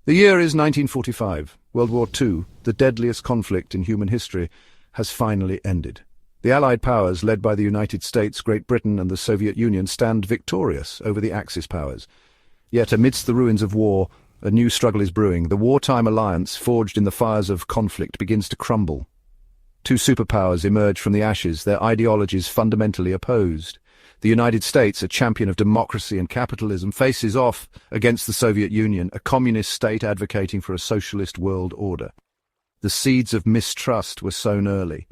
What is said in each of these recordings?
The year is 1945. World War II, the deadliest conflict in human history, has finally ended. The Allied powers, led by the United States, Great Britain and the Soviet Union, stand victorious over the Axis powers. Yet amidst the ruins of war, a new struggle is brewing. The wartime alliance, forged in the fires of conflict, begins to crumble. Two superpowers emerge from the ashes, their ideologies fundamentally opposed. The United States, a champion of democracy and capitalism, faces off against the Soviet Union, a communist state advocating for a socialist world order. The seeds of mistrust were sown early.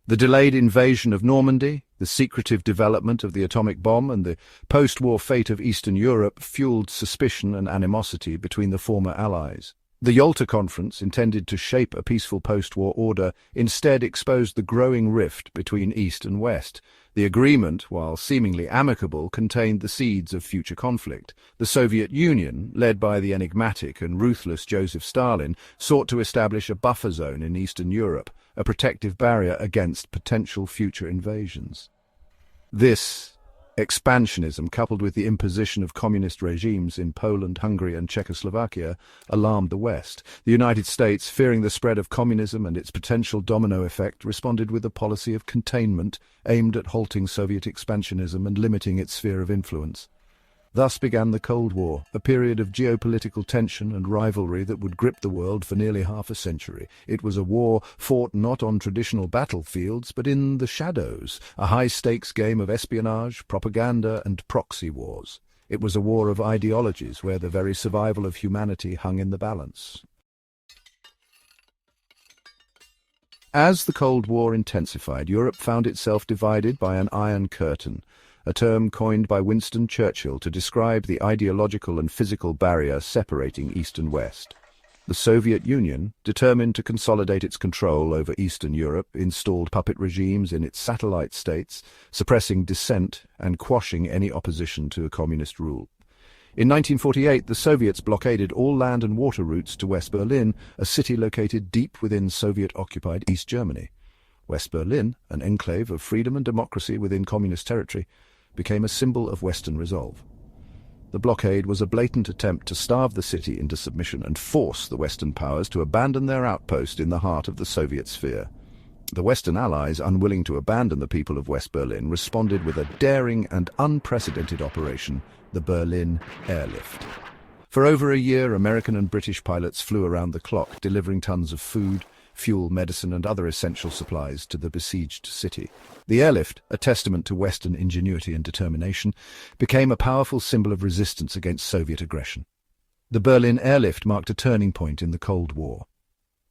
The delayed invasion of Normandy, the secretive development of the atomic bomb, and the post-war fate of Eastern Europe fueled suspicion and animosity between the former allies. The Yalta Conference, intended to shape a peaceful post-war order, instead exposed the growing rift between East and West. The agreement, while seemingly amicable, contained the seeds of future conflict. The Soviet Union, led by the enigmatic and ruthless Joseph Stalin, sought to establish a buffer zone in Eastern Europe, a protective barrier against potential future invasions. This expansionism, coupled with the imposition of communist regimes in Poland, Hungary and Czechoslovakia, alarmed the West. The United States, fearing the spread of communism and its potential domino effect, responded with a policy of containment aimed at halting Soviet expansionism and limiting its sphere of influence. Thus began the Cold War, a period of geopolitical tension and rivalry that would grip the world for nearly half a century. It was a war fought not on traditional battlefields, but in the shadows, a high-stakes game of espionage, propaganda, and proxy wars. It was a war of ideologies where the very survival of humanity hung in the balance. As the Cold War intensified, Europe found itself divided by an Iron Curtain, a term coined by Winston Churchill to describe the ideological and physical barrier separating East and West. The Soviet Union, determined to consolidate its control over Eastern Europe, installed puppet regimes in its satellite states, suppressing dissent and quashing any opposition to communist rule. In 1948, the Soviets blockaded all land and water routes to West Berlin, a city located deep within Soviet-occupied East Germany. West Berlin, an enclave of freedom and democracy within communist territory, became a symbol of Western resolve. The blockade was a blatant attempt to starve the city into submission and force the Western powers to abandon their outpost in the heart of the Soviet sphere. The Western allies, unwilling to abandon the people of West Berlin, responded with a daring and unprecedented operation, the Berlin Airlift. For over a year, American and British pilots flew around the clock, delivering tons of food, fuel, medicine and other essential supplies to the besieged city. The airlift, a testament to Western ingenuity and determination, became a powerful symbol of resistance against Soviet aggression. The Berlin Airlift marked a turning point in the Cold War.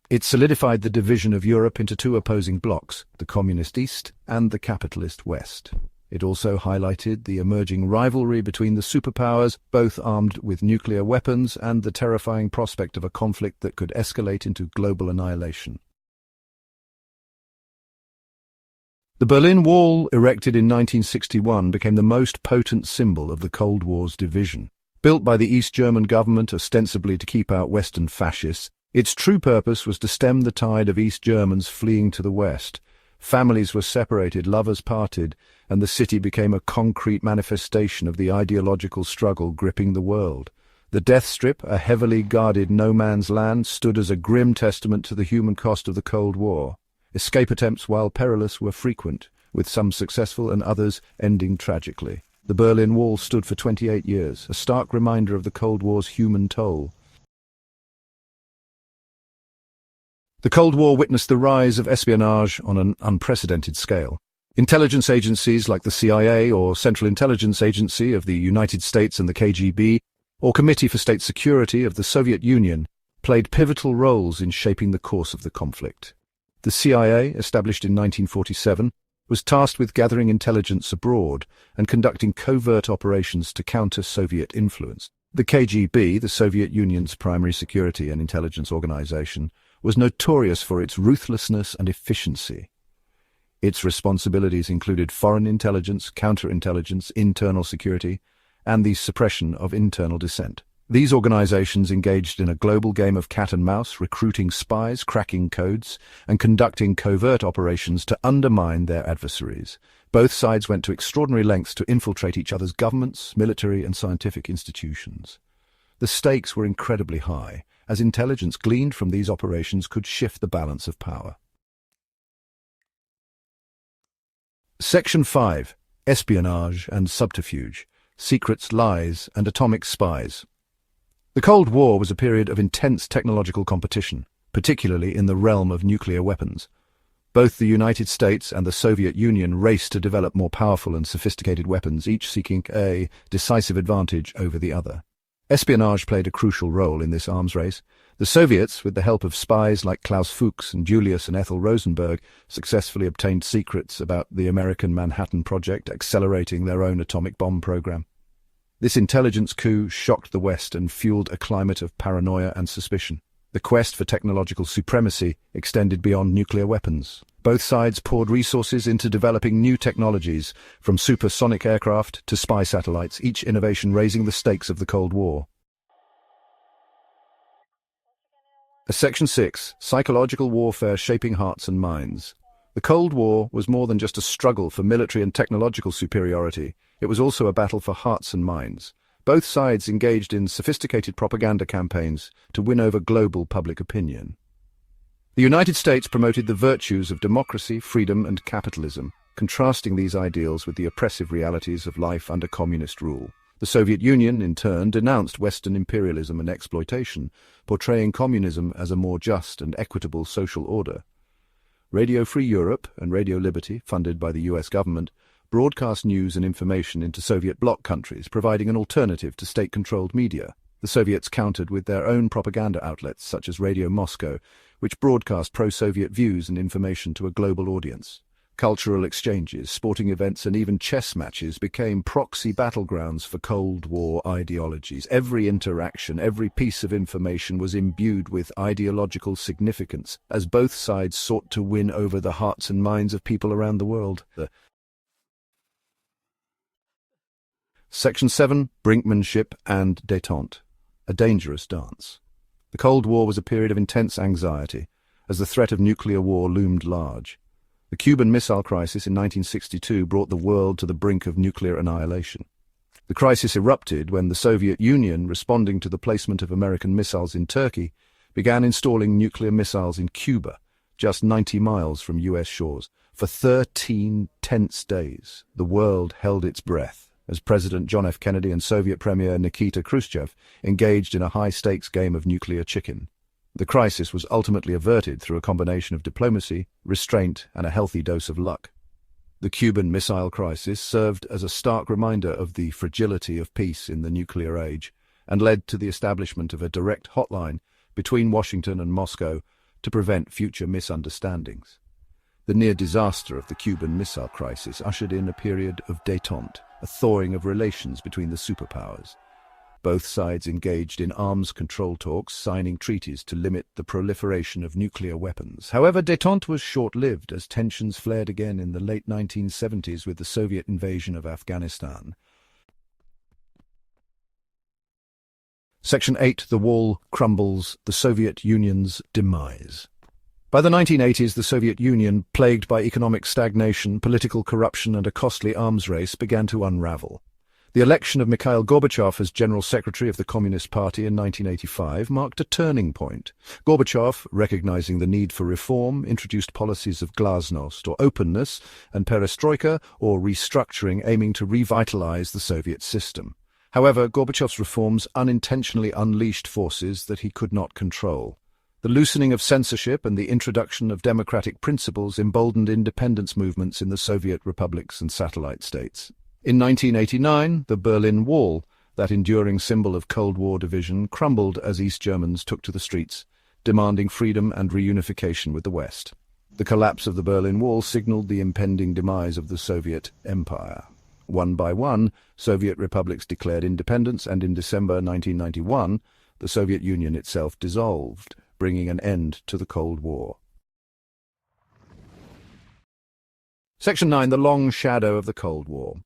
It solidified the division of Europe into two opposing blocs, the Communist East and the Capitalist West. It also highlighted the emerging rivalry between the superpowers, both armed with nuclear weapons, and the terrifying prospect of a conflict that could escalate into global annihilation. The Berlin Wall, erected in 1961, became the most potent symbol of the Cold War's division. Built by the East German government ostensibly to keep out Western fascists, its true purpose was to stem the tide of East Germans fleeing to the West. Families were separated, lovers parted, and the city became a concrete manifestation of the ideological struggle gripping the world. The death strip, a heavily guarded no-man's land, stood as a grim testament to the human cost of the Cold War. Escape attempts, while perilous, were frequent, with some successful and others ending tragically. The Berlin Wall stood for 28 years, a stark reminder of the Cold War's human toll. The Cold War witnessed the rise of espionage on an unprecedented scale. Intelligence agencies like the CIA or Central Intelligence Agency of the United States and the KGB, or Committee for State Security of the Soviet Union, played pivotal roles in shaping the course of the conflict. The CIA, established in 1947, was tasked with gathering intelligence abroad and conducting covert operations to counter Soviet influence. The KGB, the Soviet Union's primary security and intelligence organization, was notorious for its ruthlessness and efficiency. Its responsibilities included foreign intelligence, counterintelligence, internal security, and the suppression of internal dissent. These organizations engaged in a global game of cat and mouse, recruiting spies, cracking codes, and conducting covert operations to undermine their adversaries. Both sides went to extraordinary lengths to infiltrate each other's governments, military, and scientific institutions. The stakes were incredibly high, as intelligence gleaned from these operations could shift the balance of power. Section 5. Espionage and subterfuge, secrets, lies, and atomic spies. The Cold War was a period of intense technological competition, particularly in the realm of nuclear weapons. Both the United States and the Soviet Union raced to develop more powerful and sophisticated weapons, each seeking a decisive advantage over the other. Espionage played a crucial role in this arms race. The Soviets, with the help of spies like Klaus Fuchs and Julius and Ethel Rosenberg, successfully obtained secrets about the American Manhattan Project, accelerating their own atomic bomb program. This intelligence coup shocked the West and fueled a climate of paranoia and suspicion. The quest for technological supremacy extended beyond nuclear weapons. Both sides poured resources into developing new technologies, from supersonic aircraft to spy satellites, each innovation raising the stakes of the Cold War. Section 6. Psychological warfare shaping hearts and minds. The Cold War was more than just a struggle for military and technological superiority. It was also a battle for hearts and minds. Both sides engaged in sophisticated propaganda campaigns to win over global public opinion. The United States promoted the virtues of democracy, freedom, and capitalism, contrasting these ideals with the oppressive realities of life under communist rule. The Soviet Union, in turn, denounced Western imperialism and exploitation, portraying communism as a more just and equitable social order. Radio Free Europe and Radio Liberty, funded by the US government, broadcast news and information into Soviet bloc countries, providing an alternative to state-controlled media. The Soviets countered with their own propaganda outlets, such as Radio Moscow, which broadcast pro-Soviet views and information to a global audience. Cultural exchanges, sporting events, and even chess matches became proxy battlegrounds for Cold War ideologies. Every interaction, every piece of information was imbued with ideological significance, as both sides sought to win over the hearts and minds of people around the world. Section 7. Brinkmanship and détente. A dangerous dance. The Cold War was a period of intense anxiety, as the threat of nuclear war loomed large. The Cuban Missile Crisis in 1962 brought the world to the brink of nuclear annihilation. The crisis erupted when the Soviet Union, responding to the placement of American missiles in Turkey, began installing nuclear missiles in Cuba, just 90 miles from US shores. For 13 tense days, the world held its breath as President John F. Kennedy and Soviet Premier Nikita Khrushchev engaged in a high-stakes game of nuclear chicken. The crisis was ultimately averted through a combination of diplomacy, restraint, and a healthy dose of luck. The Cuban Missile Crisis served as a stark reminder of the fragility of peace in the nuclear age, and led to the establishment of a direct hotline between Washington and Moscow to prevent future misunderstandings. The near disaster of the Cuban Missile Crisis ushered in a period of détente, a thawing of relations between the superpowers. Both sides engaged in arms control talks, signing treaties to limit the proliferation of nuclear weapons. However, détente was short-lived as tensions flared again in the late 1970s with the Soviet invasion of Afghanistan. Section 8. The Wall crumbles, the Soviet Union's demise. By the 1980s, the Soviet Union, plagued by economic stagnation, political corruption, and a costly arms race, began to unravel. The election of Mikhail Gorbachev as General Secretary of the Communist Party in 1985 marked a turning point. Gorbachev, recognizing the need for reform, introduced policies of glasnost, or openness, and perestroika, or restructuring, aiming to revitalize the Soviet system. However, Gorbachev's reforms unintentionally unleashed forces that he could not control. The loosening of censorship and the introduction of democratic principles emboldened independence movements in the Soviet republics and satellite states. In 1989, the Berlin Wall, that enduring symbol of Cold War division, crumbled as East Germans took to the streets, demanding freedom and reunification with the West. The collapse of the Berlin Wall signaled the impending demise of the Soviet Empire. One by one, Soviet republics declared independence, and in December 1991, the Soviet Union itself dissolved, bringing an end to the Cold War. Section 9. The Long Shadow of the Cold War.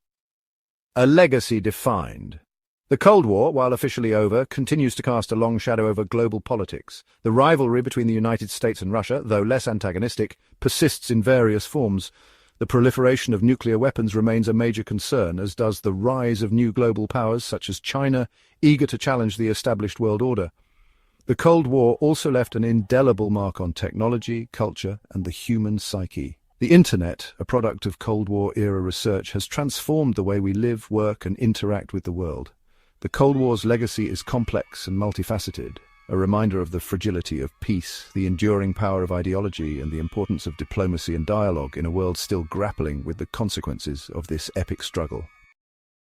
A legacy defined. The Cold War, while officially over, continues to cast a long shadow over global politics. The rivalry between the United States and Russia, though less antagonistic, persists in various forms. The proliferation of nuclear weapons remains a major concern, as does the rise of new global powers such as China, eager to challenge the established world order. The Cold War also left an indelible mark on technology, culture, and the human psyche. The Internet, a product of Cold War-era research, has transformed the way we live, work, and interact with the world. The Cold War's legacy is complex and multifaceted, a reminder of the fragility of peace, the enduring power of ideology, and the importance of diplomacy and dialogue in a world still grappling with the consequences of this epic struggle.